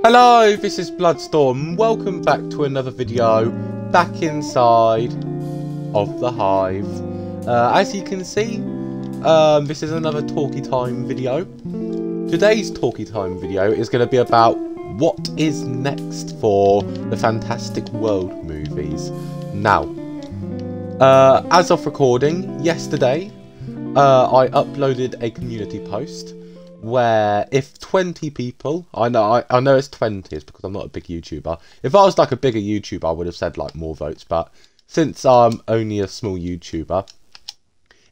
Hello, this is Bloodstorm. Welcome back to another video back inside of the Hive. As you can see, this is another Talky Time video. Today's Talky Time video is going to be about what is next for the Fantastic World movies. Now, as of recording, yesterday, I uploaded a community post where if 20 people, I know it's 20 is because I'm not a big YouTuber. If I was like a bigger YouTuber, I would have said like more votes, but since I'm only a small YouTuber,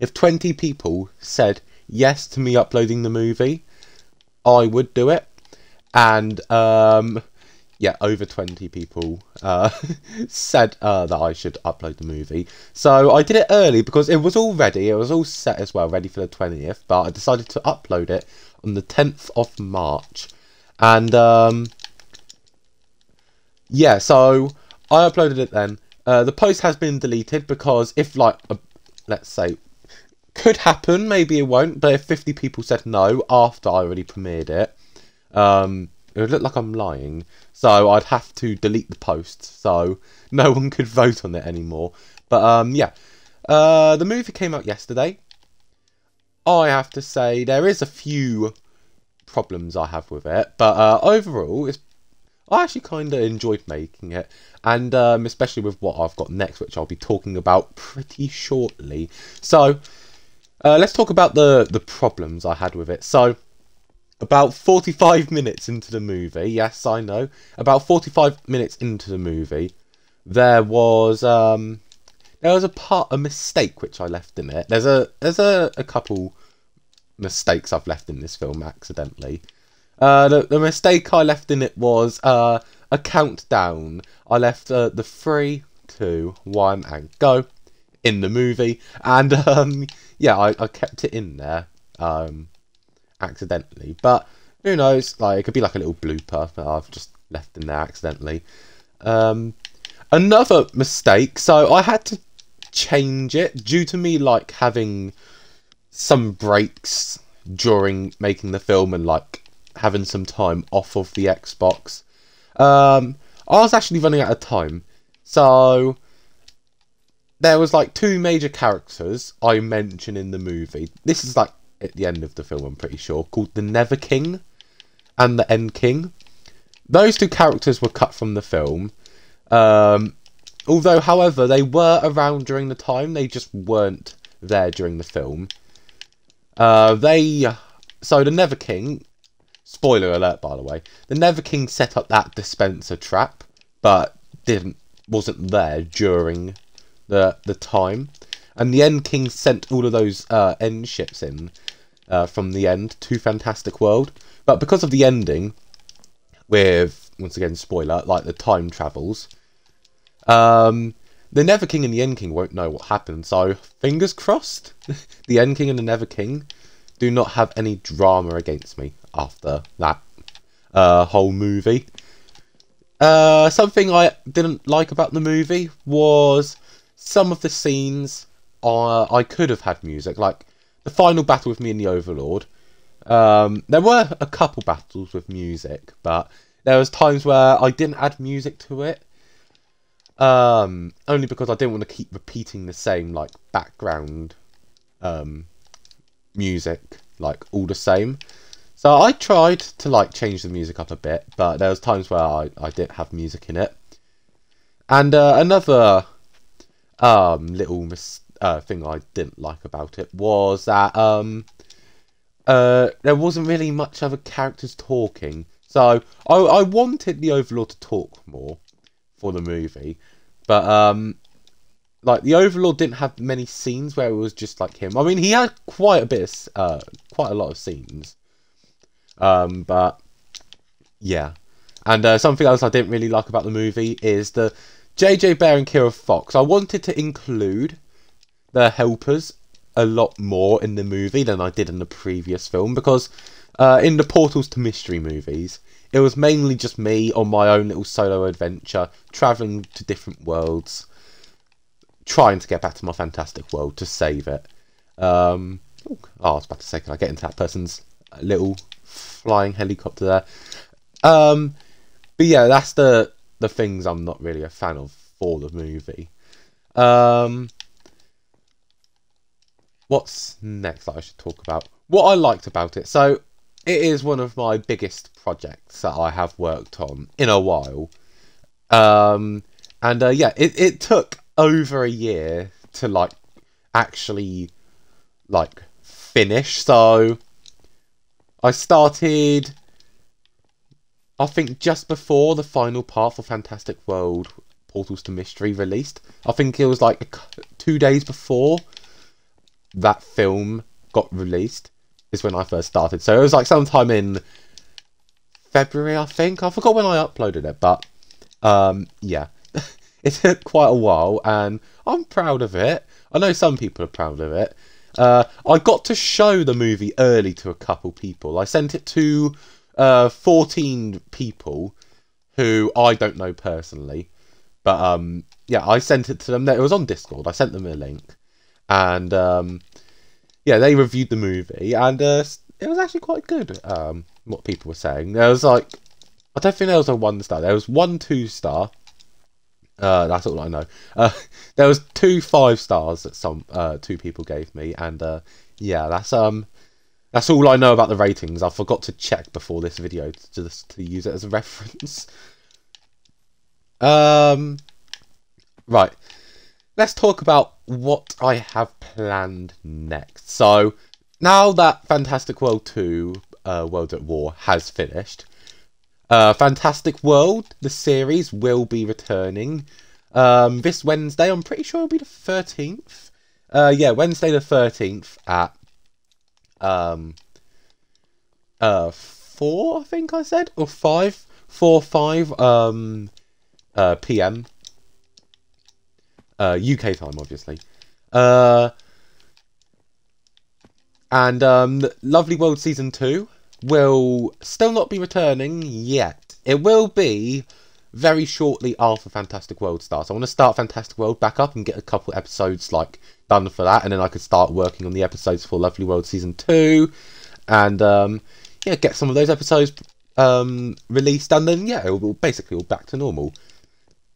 if 20 people said yes to me uploading the movie, I would do it. And yeah, over 20 people said that I should upload the movie. So I did it early because it was all ready, it was all set as well, ready for the 20th, but I decided to upload it on the 10th of March. And yeah, so I uploaded it then. The post has been deleted because if like, let's say, could happen, maybe it won't, but if 50 people said no after I already premiered it, it would look like I'm lying, so I'd have to delete the post, so no one could vote on it anymore. But yeah, the movie came out yesterday. I have to say there is a few problems I have with it, but overall, I actually kind of enjoyed making it, and especially with what I've got next, which I'll be talking about pretty shortly. So let's talk about the problems I had with it. So about 45 minutes into the movie, yes, I know, about 45 minutes into the movie, there was a mistake which I left in it. There's a couple mistakes I've left in this film accidentally. The mistake I left in it was a countdown. I left the 3, 2, 1 and go in the movie, and yeah, I kept it in there accidentally, but who knows, like it could be like a little blooper that I've just left in there accidentally. Another mistake, so I had to change it due to me like having some breaks during making the film and like having some time off of the Xbox. I was actually running out of time, so there was like 2 major characters I mention in the movie. This is like at the end of the film, I'm pretty sure, called the Never King and the End King. Those 2 characters were cut from the film. Although, however, they were around during the time, they just weren't there during the film. So the Never King, spoiler alert by the way, the Never King set up that dispenser trap, but wasn't there during the time. And the End King sent all of those end ships in from the end to Fantastic World. But because of the ending, with, once again, spoiler, like the time travels, the Never King and the End King won't know what happened. So, fingers crossed, the End King and the Never King do not have any drama against me after that whole movie. Something I didn't like about the movie was some of the scenes I could have had music, like the final battle with me and the Overlord. There were a couple battles with music, but there was times where I didn't add music to it, only because I didn't want to keep repeating the same like background music, like all the same. So I tried to like change the music up a bit, but there was times where I didn't have music in it. And another little thing I didn't like about it was that there wasn't really much other characters talking. So I wanted the Overlord to talk more for the movie, but like the Overlord didn't have many scenes where it was just like him. I mean, he had quite a lot of scenes, but yeah. And something else I didn't really like about the movie is the JJ Bear and Kira Fox. I wanted to include the helpers a lot more in the movie than I did in the previous film, because in the Portals to Mystery movies, it was mainly just me on my own little solo adventure, travelling to different worlds, trying to get back to my fantastic world to save it. I was about to say, can I get into that person's little flying helicopter there? But yeah, that's the things I'm not really a fan of for the movie. What's next that I should talk about? What I liked about it. So, it is one of my biggest projects that I have worked on in a while. Yeah, it took over a year to, like, actually, like, finish. So, I started, I think, just before the final part for Fantastic World Portals to Mystery released. I think it was, like, 2 days before that film got released is when I first started. So it was like sometime in February, I think. I forgot when I uploaded it, but yeah. It took quite a while, and I'm proud of it. I know some people are proud of it. I got to show the movie early to a couple people. I sent it to 14 people who I don't know personally. But yeah, I sent it to them. It was on Discord. I sent them a link. And yeah, they reviewed the movie, and it was actually quite good. What people were saying, there was like, I don't think there was a 1 star. There was 1 2-star. That's all I know. There was 2 5 stars that some 2 people gave me, and yeah, that's all I know about the ratings. I forgot to check before this video just to use it as a reference. Right. Let's talk about what I have planned next. So, now that Fantastic World 2, World at War, has finished, Fantastic World, the series, will be returning this Wednesday. I'm pretty sure it'll be the 13th. Yeah, Wednesday the 13th at 4, I think I said, or 5, 5 p.m. UK time, obviously. And Lovely World Season 2 will still not be returning yet. It will be very shortly after Fantastic World starts. I want to start Fantastic World back up and get a couple episodes like done for that, and then I could start working on the episodes for Lovely World Season 2, and yeah, get some of those episodes released, and then yeah, it will basically all back to normal.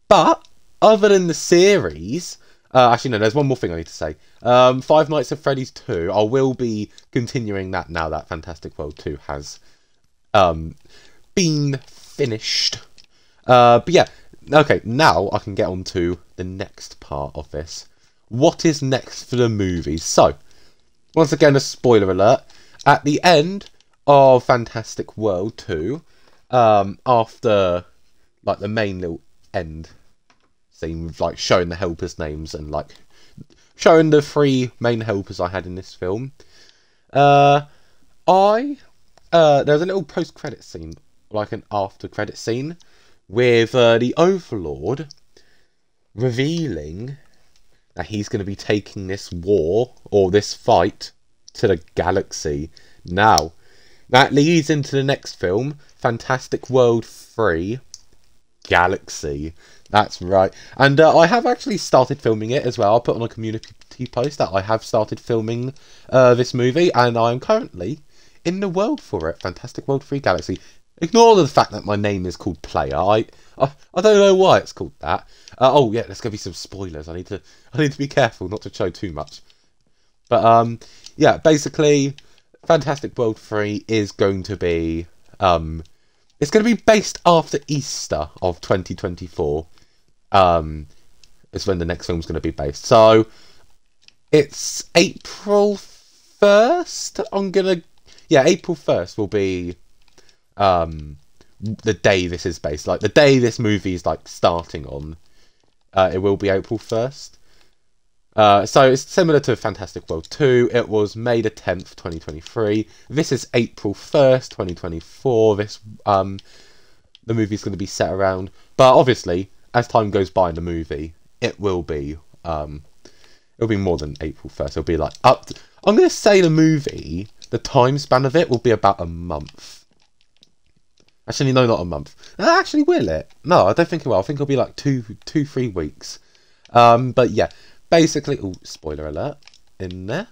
But other than the series, actually no, there's one more thing I need to say. Five Nights at Freddy's 2, I will be continuing that now that Fantastic World 2 has been finished. But yeah, okay, now I can get on to the next part of this. What is next for the movies? So, once again, a spoiler alert. At the end of Fantastic World 2, after like the main little end scene with like showing the helpers' names and like showing the 3 main helpers I had in this film, there's a little post-credit scene, like an after-credit scene, with the Overlord revealing that he's going to be taking this war, or this fight, to the galaxy. Now, that leads into the next film, Fantastic World 3, Galaxy. That's right. And I have actually started filming it as well. I'll put on a community post that I have started filming this movie, and I'm currently in the world for it. Fantastic World 3 Galaxy. Ignore the fact that my name is called Player. I don't know why it's called that. Oh yeah, there's gonna be some spoilers. I need to be careful not to show too much. But yeah, basically, Fantastic World 3 is going to be it's going to be based after Easter of 2024. Is when the next film's going to be based. So it's April 1st. Yeah, April 1st will be the day this is based. Like the day this movie is like starting on. It will be April 1st. So it's similar to Fantastic World 2. It was May the 10th, 2023. This is April 1st, 2024. This the movie's going to be set around. But obviously, as time goes by in the movie, it will be it'll be more than April 1st. It'll be like up to, I'm going to say the movie, the time span of it will be about a month. Actually, no, not a month. Actually, will it? No, I don't think it will. I think it'll be like 2-3 weeks. But yeah, basically, oh, spoiler alert in there.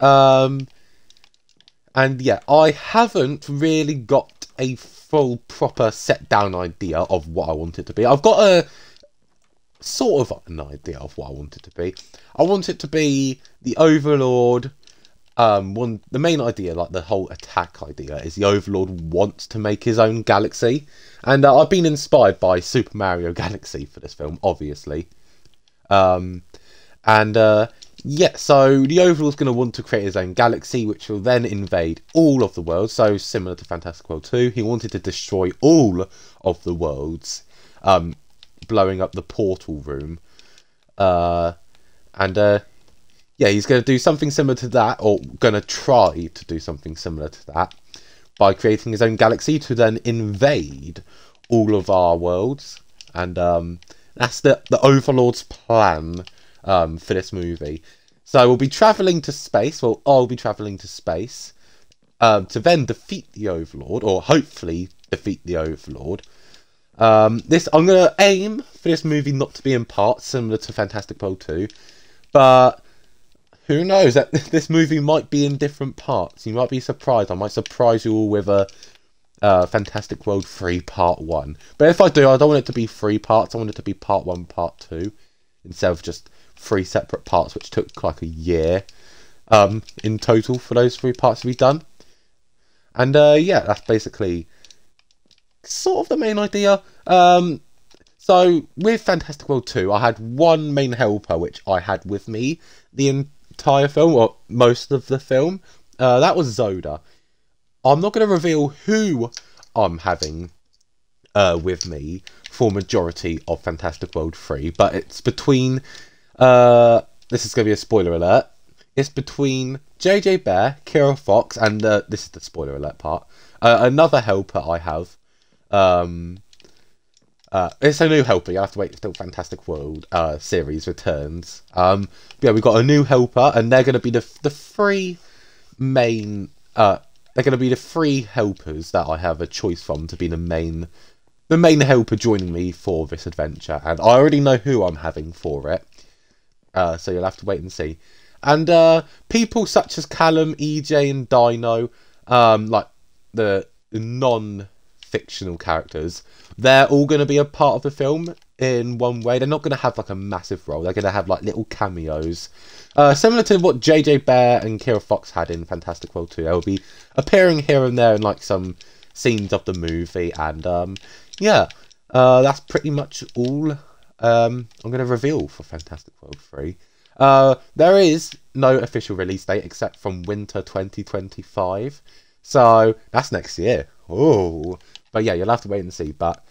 And yeah, I haven't really got a full proper set down idea of what I want it to be. I've got a sort of an idea of what I want it to be. I want it to be the Overlord. The main idea, like the whole attack idea, is the Overlord wants to make his own galaxy, and I've been inspired by Super Mario Galaxy for this film, obviously. Yeah, so the Overlord's going to want to create his own galaxy, which will then invade all of the worlds. So similar to Fantastic World 2, he wanted to destroy all of the worlds, blowing up the portal room, yeah, he's going to do something similar to that, or going to try to do something similar to that, by creating his own galaxy to then invade all of our worlds. And that's the Overlord's plan for this movie. So we'll be travelling to space, well, I'll be travelling to space, to then defeat the Overlord, or hopefully defeat the Overlord. I'm going to aim for this movie not to be in parts, similar to Fantastic World 2, but who knows, that this movie might be in different parts. You might be surprised. I might surprise you all with a Fantastic World 3 Part 1. But if I do, I don't want it to be 3 parts. I want it to be Part 1, Part 2. Instead of just 3 separate parts, which took like a year in total for those 3 parts to be done. And yeah, that's basically sort of the main idea. So with Fantastic World 2, I had one main helper, which I had with me the entire film, or most of the film. That was Zoda. I'm not going to reveal who I'm having with me for majority of Fantastic World 3, but it's between, this is going to be a spoiler alert, it's between JJ Bear, Kira Fox, and this is the spoiler alert part, another helper I have. It's a new helper. You have to wait until Fantastic World series returns. Yeah, we've got a new helper, and they're going to be the 3 main. They're going to be the 3 helpers that I have a choice from to be the main helper joining me for this adventure. And I already know who I'm having for it. So you'll have to wait and see. And people such as Callum, EJ, and Dino, like the non-fictional characters, they're all going to be a part of the film in one way. They're not going to have like a massive role. They're going to have like little cameos, similar to what JJ Bear and Kira Fox had in Fantastic World 2. They'll be appearing here and there in like some scenes of the movie. And yeah, that's pretty much all I'm going to reveal for Fantastic World 3. There is no official release date except from winter 2025. So that's next year. Oh, but yeah, you'll have to wait and see. But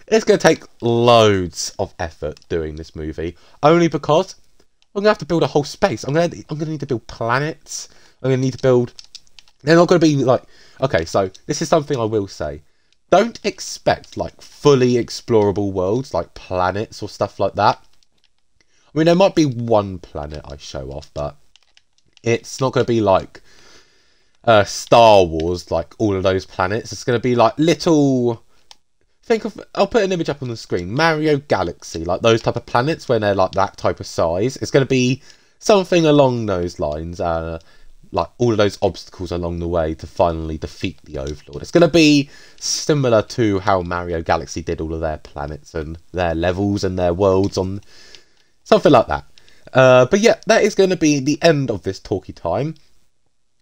it's going to take loads of effort doing this movie, only because I'm going to have to build a whole space. I'm going to need to build planets. I'm going to need to build. They're not going to be like. Okay, so this is something I will say. Don't expect like fully explorable worlds like planets or stuff like that. I mean, there might be one planet I show off, but it's not going to be like Star Wars, like all of those planets. It's going to be like little. Think of. I'll put an image up on the screen. Mario Galaxy, like those type of planets when they're like that type of size. It's going to be something along those lines. Like all of those obstacles along the way to finally defeat the Overlord. It's going to be similar to how Mario Galaxy did all of their planets and their levels and their worlds, on something like that. But yeah, that is going to be the end of this talkie time.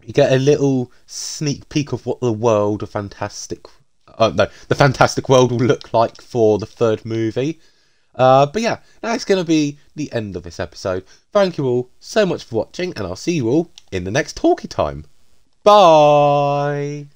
You get a little sneak peek of what the world of the Fantastic World will look like for the 3rd movie. But yeah, that's going to be the end of this episode. Thank you all so much for watching, and I'll see you all in the next talkie time. Bye!